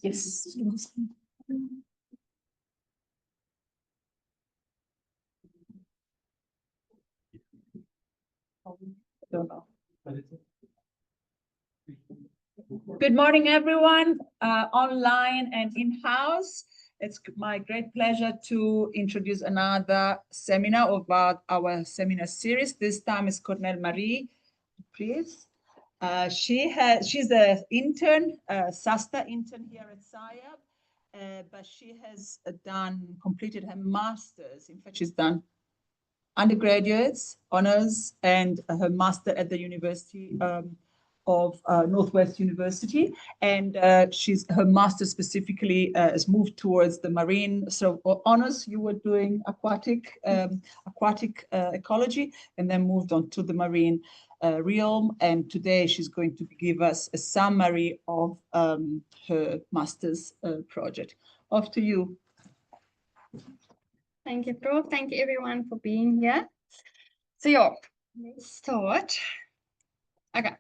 Yes. Good morning, everyone, online and in-house. It's my great pleasure to introduce another seminar about our seminar series. This time is Cornel-Mari du Preez. She's an intern, SASTA intern here at SAIAB, but she has completed her master's. In fact, she's done undergraduates, honors, and her master at the University of Northwest University. And her master specifically has moved towards the marine. So honors, you were doing aquatic ecology, and then moved on to the marine realm. And today she's going to give us a summary of her master's project. Off to you. Thank you, Prof. Thank you, everyone, for being here. So, yeah, let's start. Okay.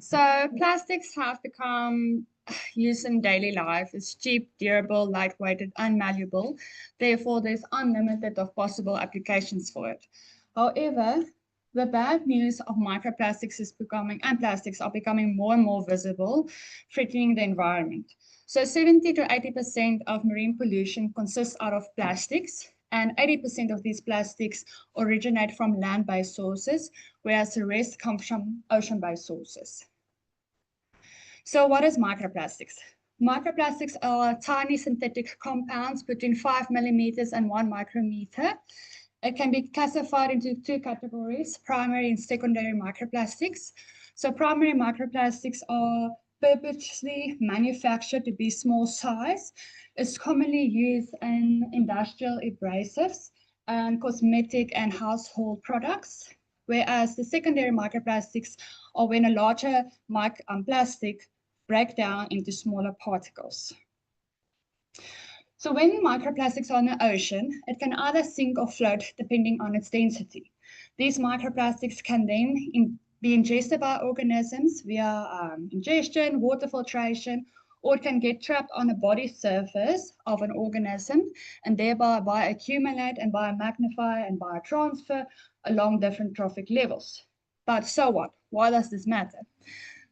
So, plastics have become used in daily life. It's cheap, durable, lightweighted, unmalleable. Therefore, there's unlimited of possible applications for it. However, the bad news of microplastics and plastics are becoming more and more visible, threatening the environment. So 70 to 80% of marine pollution consists out of plastics, and 80% of these plastics originate from land-based sources, whereas the rest comes from ocean-based sources. So what is microplastics? Microplastics are tiny synthetic compounds between 5 millimeters and 1 micrometer. It can be classified into two categories, primary and secondary microplastics. So primary microplastics are purposely manufactured to be small size. It's commonly used in industrial abrasives and cosmetic and household products, whereas the secondary microplastics are when a larger plastic breaks down into smaller particles. So when microplastics are in the ocean, it can either sink or float depending on its density. These microplastics can then be ingested by organisms via ingestion, water filtration, or it can get trapped on the body surface of an organism and thereby bioaccumulate and biomagnify and biotransfer along different trophic levels. But so what? Why does this matter?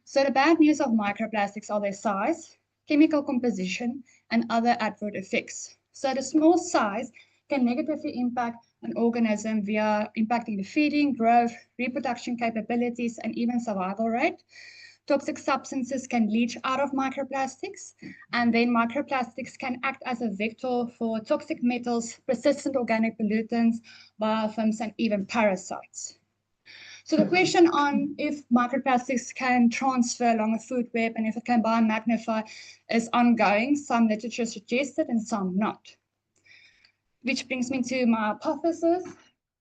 So the bad news of microplastics are their size, chemical composition, and other adverse effects. So the small size can negatively impact an organism via impacting the feeding, growth, reproduction capabilities, and even survival rate. Toxic substances can leach out of microplastics, and then microplastics can act as a vector for toxic metals, persistent organic pollutants, biofilms, and even parasites. So the question on if microplastics can transfer along a food web and if it can biomagnify is ongoing. Some literature suggests it and some not. Which brings me to my hypothesis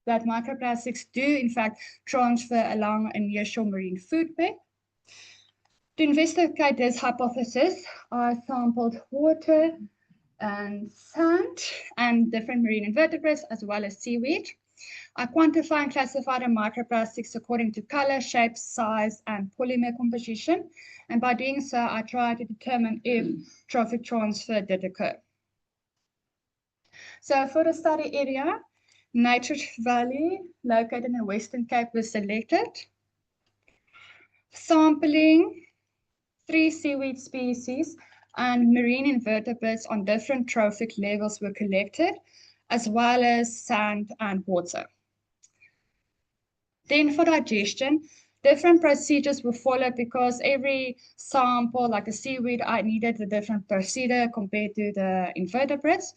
that microplastics do in fact transfer along a nearshore marine food web. To investigate this hypothesis, I sampled water and sand and different marine invertebrates as well as seaweed. I quantify and classify the microplastics according to color, shape, size, and polymer composition. And by doing so, I try to determine if trophic transfer did occur. So for the study area, Nitrate Valley, located in the Western Cape, was selected. Sampling 3 seaweed species and marine invertebrates on different trophic levels were collected, as well as sand and water. Then for digestion, different procedures were followed because every sample, like the seaweed, I needed a different procedure compared to the invertebrates.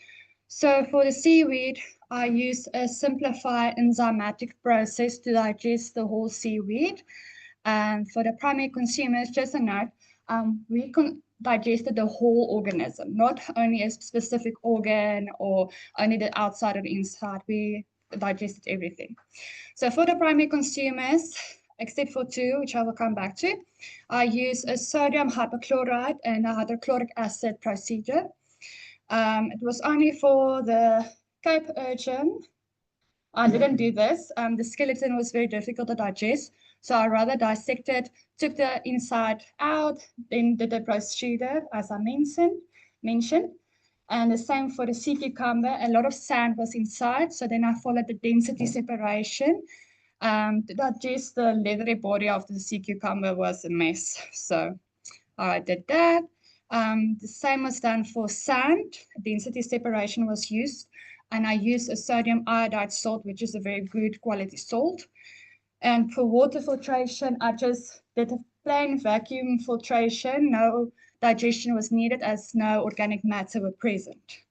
So for the seaweed, I used a simplified enzymatic process to digest the whole seaweed. And for the primary consumers, just a note, we digested the whole organism, not only a specific organ or only the outside or the inside. We digested everything. So for the primary consumers, except for 2, which I will come back to, I use a sodium hypochlorite and a hydrochloric acid procedure. It was only for the Cape urchin. I didn't do this. The skeleton was very difficult to digest. So I rather dissected, took the inside out, then did the procedure as I mentioned. And the same for the sea cucumber. A lot of sand was inside, so then I followed the density separation. Just the leathery body of the sea cucumber was a mess, so I did that. The same was done for sand. Density separation was used, and I used a sodium iodide salt, which is a very good quality salt. And for water filtration, I just did a plain vacuum filtration. No digestion was needed as no organic matter were present.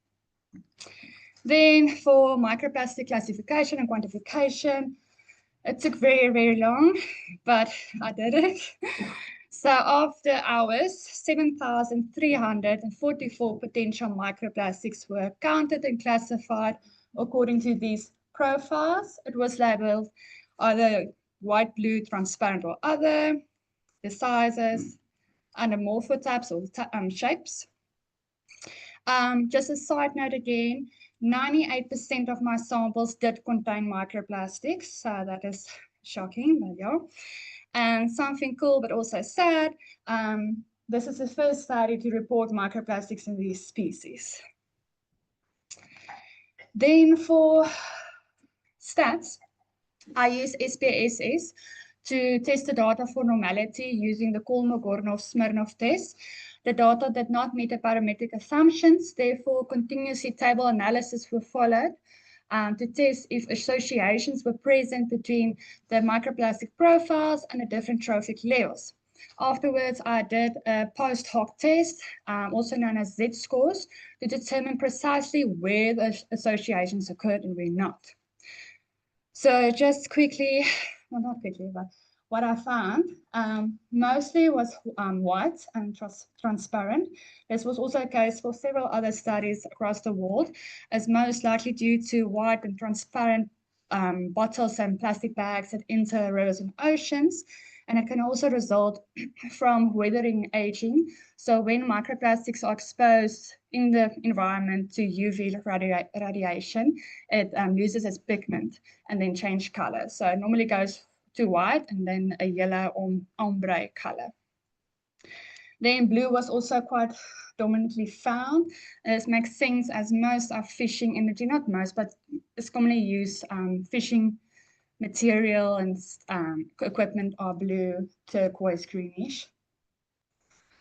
Then for microplastic classification and quantification, it took very, very long, but I did it. So after hours, 7,344 potential microplastics were counted and classified according to these profiles. It was labeled either white, blue, transparent, or other, the sizes, and the morphotypes or shapes. Just a side note again, 98% of my samples did contain microplastics, so that is shocking, but yeah. And something cool but also sad, this is the first study to report microplastics in these species. Then for stats, I use SPSS to test the data for normality using the Kolmogorov-Smirnov test. The data did not meet the parametric assumptions, therefore continuously table analysis were followed to test if associations were present between the microplastic profiles and the different trophic levels. Afterwards, I did a post hoc test, also known as Z-scores, to determine precisely where the associations occurred and where not. So just quickly, well, not quickly, but what I found mostly was white and transparent. This was also the case for several other studies across the world, as most likely due to white and transparent bottles and plastic bags that enter rivers and oceans. And it can also result from weathering aging. So when microplastics are exposed in the environment to UV radiation, it loses its pigment and then change color. So it normally goes to white and then a yellow or ombre color. Then blue was also quite dominantly found. This makes sense as most of fishing energy, not most, but it's commonly used fishing material and equipment are blue, turquoise, greenish.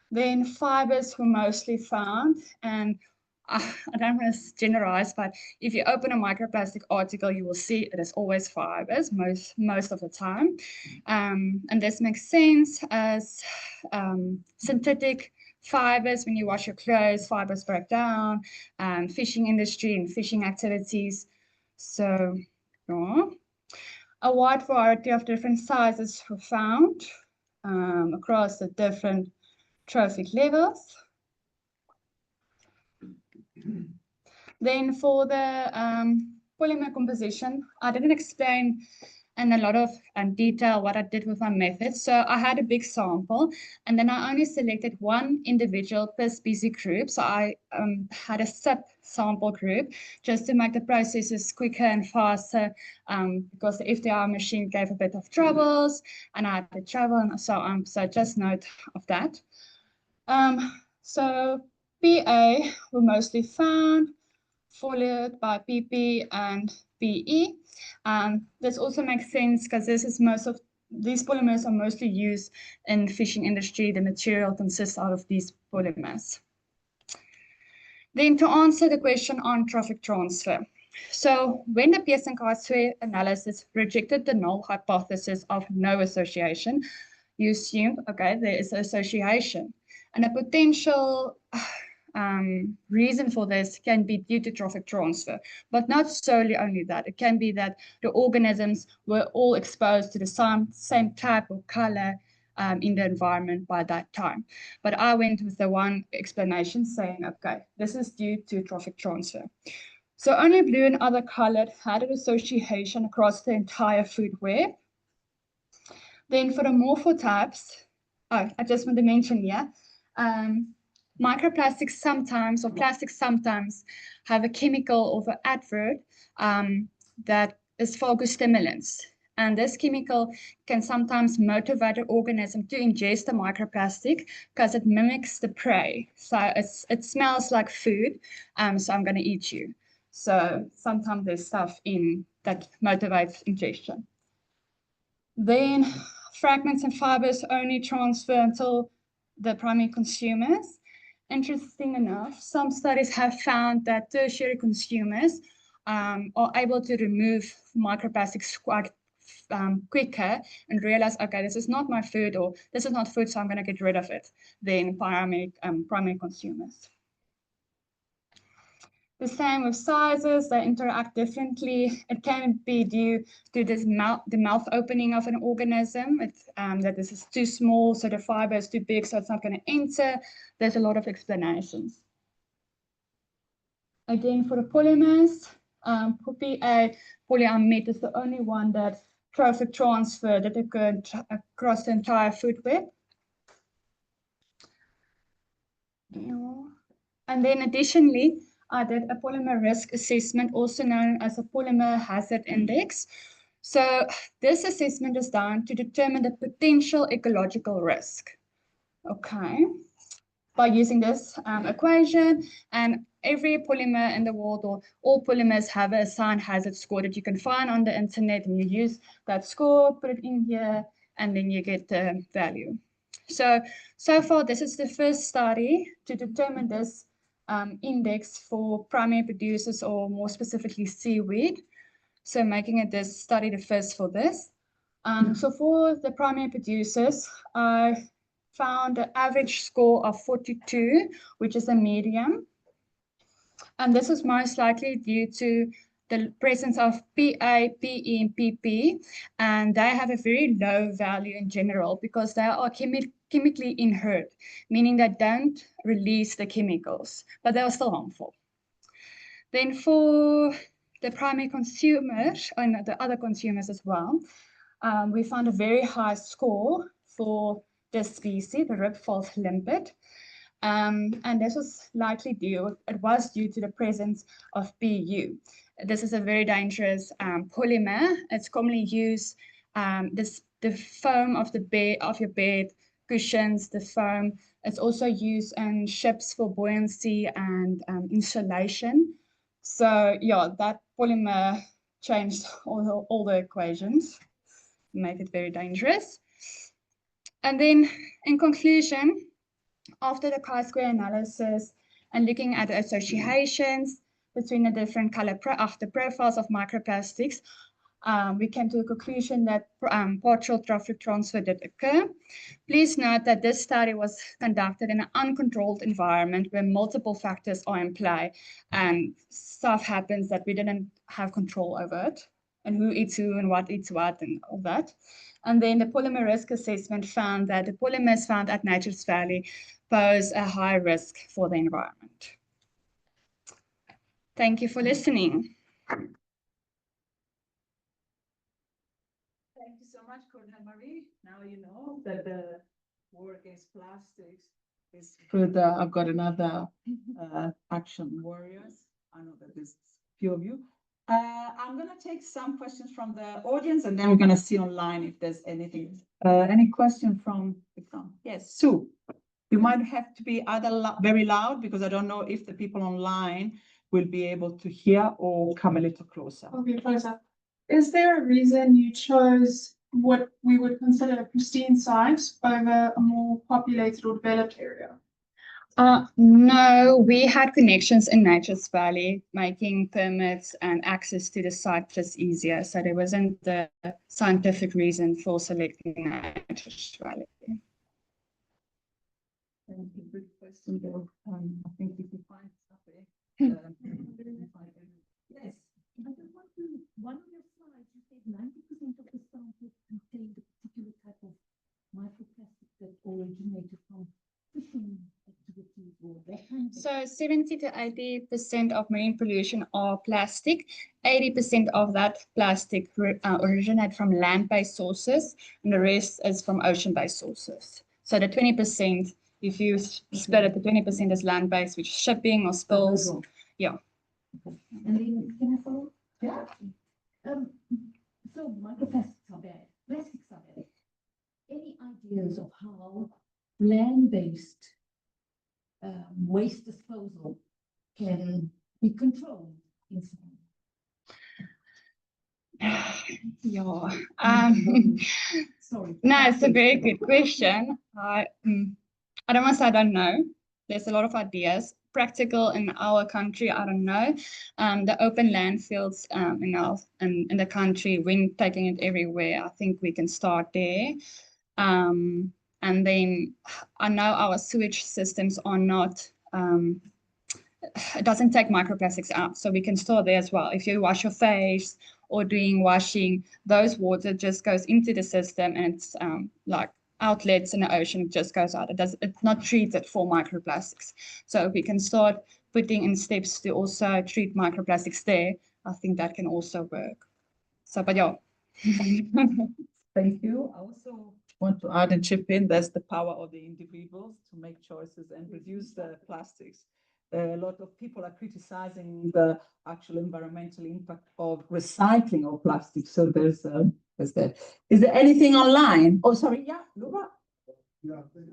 Then fibers were mostly found, and I don't want to generalize, but if you open a microplastic article, you will see it is always fibers most of the time. And this makes sense as synthetic fibers, when you wash your clothes, fibers break down, fishing industry and fishing activities. So, yeah. A wide variety of different sizes were found across the different trophic levels. Then for the polymer composition, I didn't explain in a lot of detail what I did with my method. So I had a big sample, and then I only selected one individual per species group. So I had a sub-sample group just to make the processes quicker and faster because the FDR machine gave a bit of troubles, and I had to travel and so on. So just note of that. So PA were mostly found, followed by PP and PE. This also makes sense because these polymers are mostly used in the fishing industry. The material consists out of these polymers. Then to answer the question on trophic transfer. So when the Pearson-Karlsruhe analysis rejected the null hypothesis of no association, you assume, okay, there is association. And a potential reason for this can be due to trophic transfer, but not solely only that. It can be that the organisms were all exposed to the same type of color in the environment by that time. But I went with the one explanation saying, okay, this is due to trophic transfer. So only blue and other colored had an association across the entire food web. Then for the morphotypes, I just want to mention here, microplastics sometimes, or plastics sometimes, have a chemical or an adverb that is phagostimulants. And this chemical can sometimes motivate an organism to ingest a microplastic because it mimics the prey. So it smells like food, so I'm going to eat you. So sometimes there's stuff in that motivates ingestion. Then fragments and fibers only transfer until the primary consumers. Interesting enough, some studies have found that tertiary consumers are able to remove microplastics quite quicker and realize, okay, this is not my food, or this is not food, so I'm going to get rid of it, than primary consumers. The same with sizes, they interact differently. It can be due to the mouth opening of an organism, that this is too small, so the fiber is too big, so it's not going to enter. There's a lot of explanations. Again, for the polymers, PA polyamide is the only one that trophic transfer that occurred across the entire food web. And then additionally, I did a polymer risk assessment, also known as a polymer hazard index. So this assessment is done to determine the potential ecological risk. Okay, by using this equation, and every polymer in the world, or all polymers, have a assigned hazard score that you can find on the internet, and you use that score, put it in here, and then you get the value. So far, this is the first study to determine this index for primary producers, or more specifically seaweed. So making it this study the first for this. So for the primary producers, I found an average score of 42, which is a medium. And this is most likely due to the presence of PA, PE, and PP, and they have a very low value in general because they are chemically inert, meaning they don't release the chemicals, but they are still harmful. Then for the primary consumers, and the other consumers as well, we found a very high score for this species, the rib-false limpet. And this was likely due to the presence of PU. This is a very dangerous polymer. It's commonly used, the foam of your bed, cushions, the foam. It's also used in ships for buoyancy and insulation. So yeah, that polymer changed all the equations, make it very dangerous. And then in conclusion, after the chi-square analysis and looking at the associations between the different the profiles of microplastics, we came to the conclusion that partial trophic transfer did occur. Please note that this study was conducted in an uncontrolled environment where multiple factors are in play, and stuff happens that we didn't have control over it, and who eats who and what eats what and all that. And then the polymer risk assessment found that the polymers found at Nature's Valley pose a high risk for the environment. Thank you for listening. Thank you so much, Cornel-Mari. Now you know that the war against plastics is further. I've got another action warriors. I know that there's a few of you. I'm going to take some questions from the audience, and then we're going to see online if there's anything. Any question from the crowd? Yes, Sue. You might have to be either very loud, because I don't know if the people online will be able to hear, or come a little closer. Okay, closer. Is there a reason you chose what we would consider a pristine site over a more populated or developed area? No, we had connections in Nature's Valley, making permits and access to the site just easier. So there wasn't the scientific reason for selecting Nature's Valley. Good question, though. I think if you find something, yes. I just want to, one of your slides, you said 90% of the samples contained a particular type of microplastic that originated from fishing activities or that kind of. So 70 to 80% of marine pollution are plastic. 80% of that plastic originate from land-based sources, and the rest is from ocean-based sources. So the 20%, if you split it, the 20% is land-based, which is shipping or spills. Yeah. And then, can I follow? Yeah. So microplastics land-based waste disposal can be controlled in some way? Yeah. Sorry. No, it's a very good question. I don't want to say I don't know. There's a lot of ideas. Practical in our country, I don't know. The open landfills in the country, when taking it everywhere, I think we can start there. And then I know our sewage systems are not, it doesn't take microplastics out, so we can start there as well. If you wash your face or doing washing, those water just goes into the system, and it's like outlets in the ocean, it just goes out. It's not treated for microplastics. So if we can start putting in steps to also treat microplastics there, I think that can also work. So, but yeah. Thank you. I also want to add and chip in, there's the power of the individuals to make choices and reduce the plastics. A lot of people are criticizing the actual environmental impact of recycling of plastic. So there's that. Is there anything online? Oh, sorry, yeah, Laura. Yeah, quick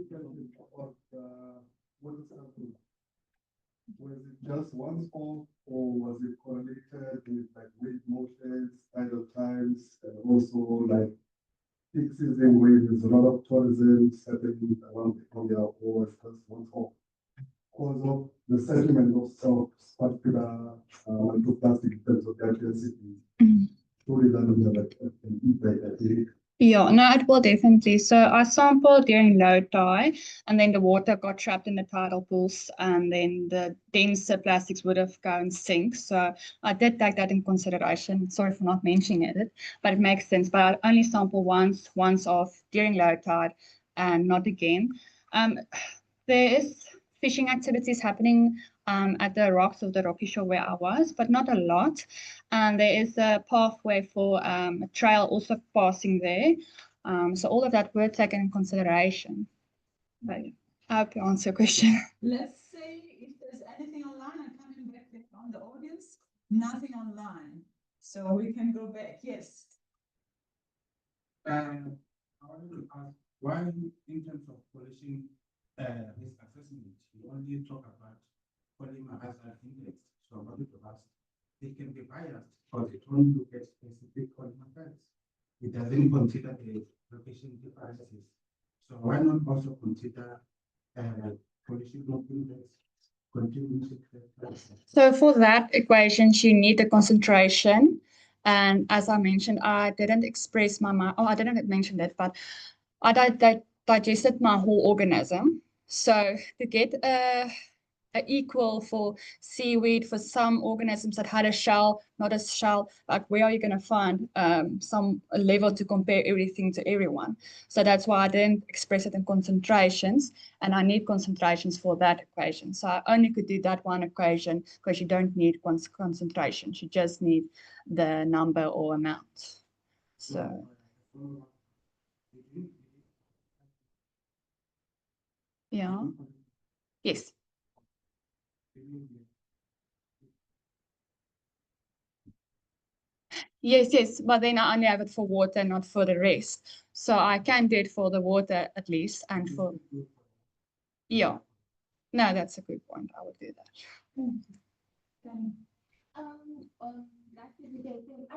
question about water sample. Was it just one scope, or was it correlated with like wave motions, tidal times, and also like peak season where there's a lot of tourism happening around the area, or was it just one scope? Because of the settlement of some particular microplastic in terms of their density, surely that will have like an impact, I think. Yeah, no, it will definitely. So I sampled during low tide, and then the water got trapped in the tidal pools, and then the denser plastics would have gone sink. So I did take that in consideration. Sorry for not mentioning it, but it makes sense. But I only sample once off during low tide, and not again. There is fishing activities happening at the rocks of the rocky shore where I was, but not a lot. And there is a pathway for a trail also passing there. So all of that were taken in consideration. But I hope you answer your question. Let's see if there's anything online. I'm coming back on the audience. Nothing online. So we can go back. Yes. I wanted to ask, why in terms of pollution risk assessment, you only talk about polymer as an index? So I wanted to ask, it can be biased because it only look at specific polymer types. It doesn't consider the location differences. So why not also consider pollution index contribution? So for that equation, you need the concentration. And as I mentioned, I didn't express my mind. Oh, I didn't mention that, but I digested my whole organism. So to get a equal for seaweed, for some organisms that had a shell, not a shell, like where are you going to find some level to compare everything to everyone? So that's why I didn't express it in concentrations, and I need concentrations for that equation. So I only could do that one equation because you don't need concentrations. You just need the number or amount. So yeah, yes. Yes, but then I only have it for water, not for the rest. So I can do it for the water at least, and for, yeah. No, that's a good point. I would do that. I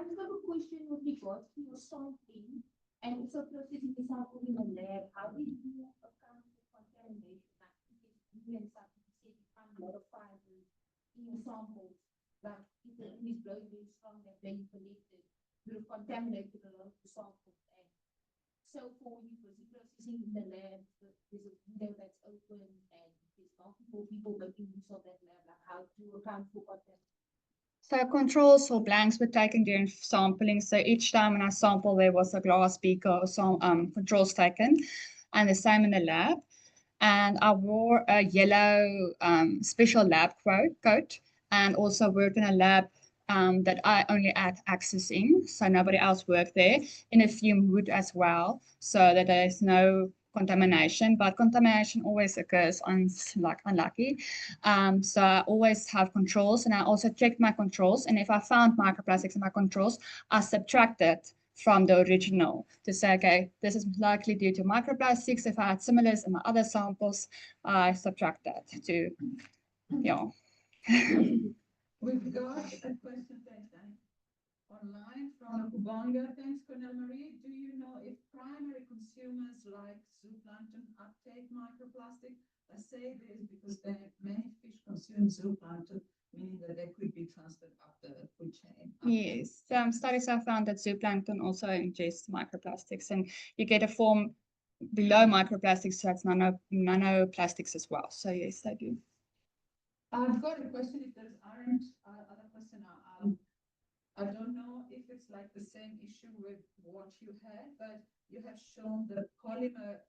just have a question with regards to your sampling and also processing the sample in the lab. How do you account for contamination? Like, you and something you said you find a lot of fibres in your samples. Like, if the wind is blowing very strong that they collected, you've contaminated a lot of the samples. And so for you processing in the lab, there's a window that's open and there's multiple people making use of that lab. Like, how do you account for contamination? So controls or blanks were taken during sampling. So each time when I sample, there was a glass beaker or some controls taken, and the same in the lab. And I wore a yellow special lab coat, and also worked in a lab that I only had access in, so nobody else worked there, in a fume hood as well, so that there's no contamination, but contamination always occurs on like unlucky. So I always have controls, and I also checked my controls, and if I found microplastics in my controls, I subtracted from the original to say, okay, this is likely due to microplastics. If I had similars in my other samples, I subtract that to, yeah. We've got a question online from Kubonga. Thanks, Cornel-Mari. Do you know if primary consumers like zooplankton uptake microplastic? I say this because many fish consume zooplankton, meaning that they could be transferred up the food chain. Yes, studies have found that zooplankton also ingests microplastics, and you get a form below microplastics, so it's nanoplastics as well. So yes, they do. I've got a question. If there's aren't other question, I don't know if it's like the same issue with what you had, but you have shown the polymer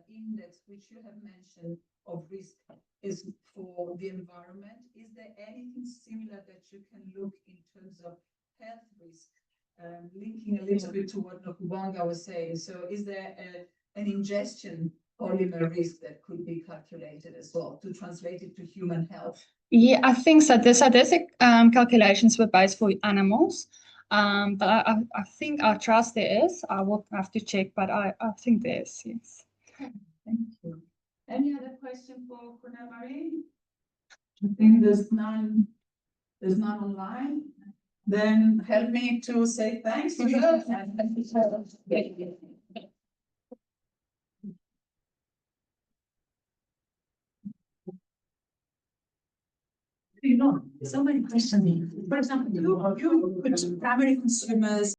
index, which you have mentioned of risk is for the environment. Is there anything similar that you can look in terms of health risk, linking a little bit to what Nokubonga was saying? So is there an ingestion polymer risk that could be calculated as well to translate it to human health? Yeah, I think so. The sadistic calculations were based for animals, but I think I trust there is. I will have to check, but I think there is, yes. Thank you. Any other question for Cornel-Mari? I think there's none online. Then help me to say thanks to her. You know, so many questions. For example, you put primary consumers